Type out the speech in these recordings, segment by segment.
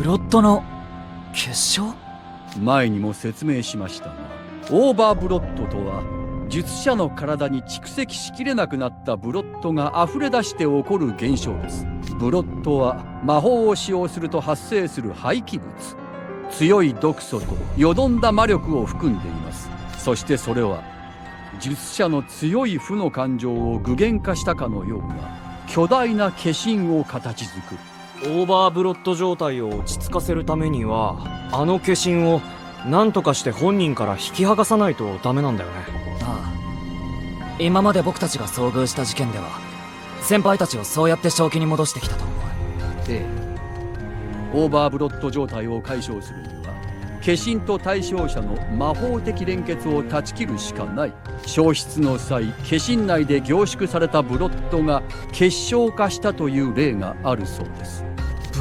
ブロッドの結晶？前にも説明しましたが、オーバーブロッドとは術者の体に蓄積しきれなくなったブロッドが溢れ出して起こる現象です。ブロッドは魔法を使用すると発生する廃棄物、強い毒素とよどんだ魔力を含んでいます。そしてそれは術者の強い負の感情を具現化したかのような巨大な化身を形作る。オーバーブロッド状態を落ち着かせるためにはあの化身を何とかして本人から引き剥がさないとダメなんだよね。ああ、今まで僕たちが遭遇した事件では先輩たちをそうやって正気に戻してきたと思う。ええ、オーバーブロッド状態を解消するには化身と対象者の魔法的連結を断ち切るしかない。消失の際、化身内で凝縮されたブロッドが結晶化したという例があるそうです。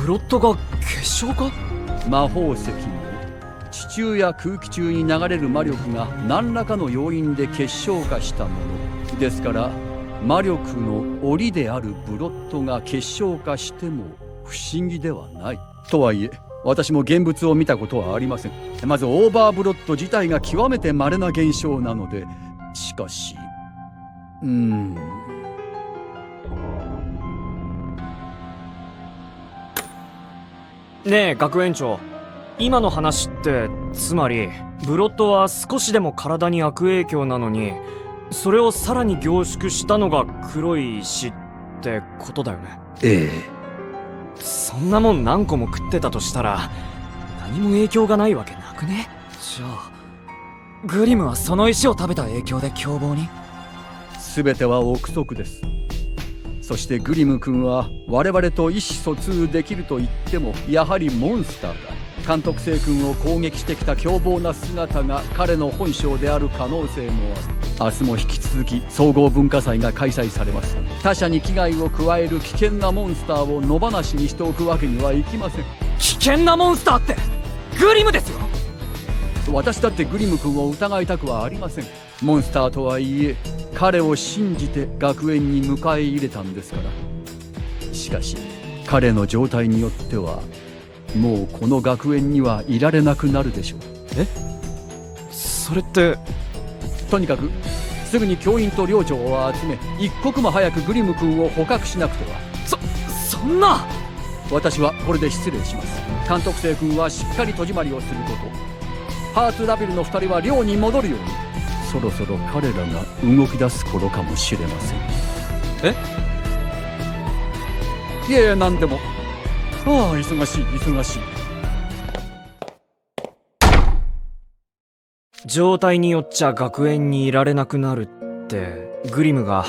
ブロッドが結晶化？魔法石も地中や空気中に流れる魔力が何らかの要因で結晶化したものですから、魔力の檻であるブロッドが結晶化しても不思議ではない。とはいえ私も現物を見たことはありません。まずオーバーブロッド自体が極めて稀な現象なので、しかしねえ学園長、今の話ってつまりブロッドは少しでも体に悪影響なのに、それをさらに凝縮したのが黒い石ってことだよね。ええ、そんなもん何個も食ってたとしたら何も影響がないわけなくね？じゃあグリムはその石を食べた影響で凶暴に？全ては憶測です。そしてグリム君は我々と意思疎通できると言ってもやはりモンスターだ。監督生君を攻撃してきた凶暴な姿が彼の本性である可能性もある。明日も引き続き総合文化祭が開催されます。他者に危害を加える危険なモンスターを野放しにしておくわけにはいきません。危険なモンスターってグリムですよ。私だってグリム君を疑いたくはありません。モンスターとはいえ彼を信じて学園に迎え入れたんですから。しかし彼の状態によってはもうこの学園にはいられなくなるでしょう。え？それってとにかくすぐに教員と寮長を集め一刻も早くグリム君を捕獲しなくては。そんな。私はこれで失礼します。監督生君はしっかり戸締まりをすること、ハーツラベルの2人は寮に戻るように。そろそろ彼らが動き出す頃かもしれません。え？いや何でも。ああ、忙しい忙しい。状態によっちゃ学園にいられなくなるってグリムが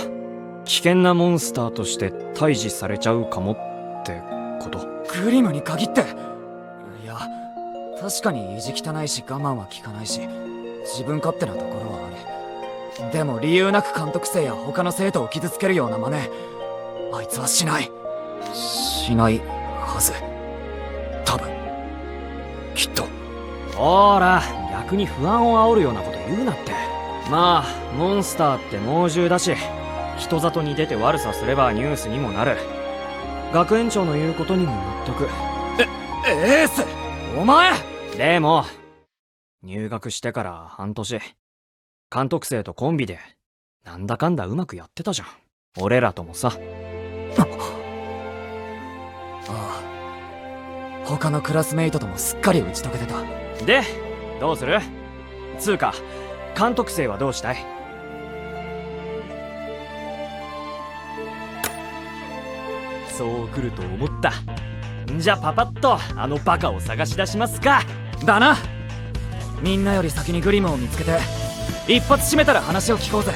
危険なモンスターとして退治されちゃうかもってこと？グリムに限って。いや確かに意地汚いし我慢は効かないし自分勝手なところはある。でも理由なく監督生や他の生徒を傷つけるような真似あいつはしない。しないはず。多分きっと。ほら逆に不安を煽るようなこと言うなって。まあモンスターって猛獣だし人里に出て悪さすればニュースにもなる。学園長の言うことにも納得。エースお前。でも入学してから半年監督生とコンビでなんだかんだうまくやってたじゃん俺らともさ。ああ、他のクラスメイトともすっかり打ち解けてた。でどうする？つうか監督生はどうしたい？そう来ると思った。じゃあパパッとあのバカを探し出しますか。だな。みんなより先にグリムを見つけて一発締めたら話を聞こうぜ。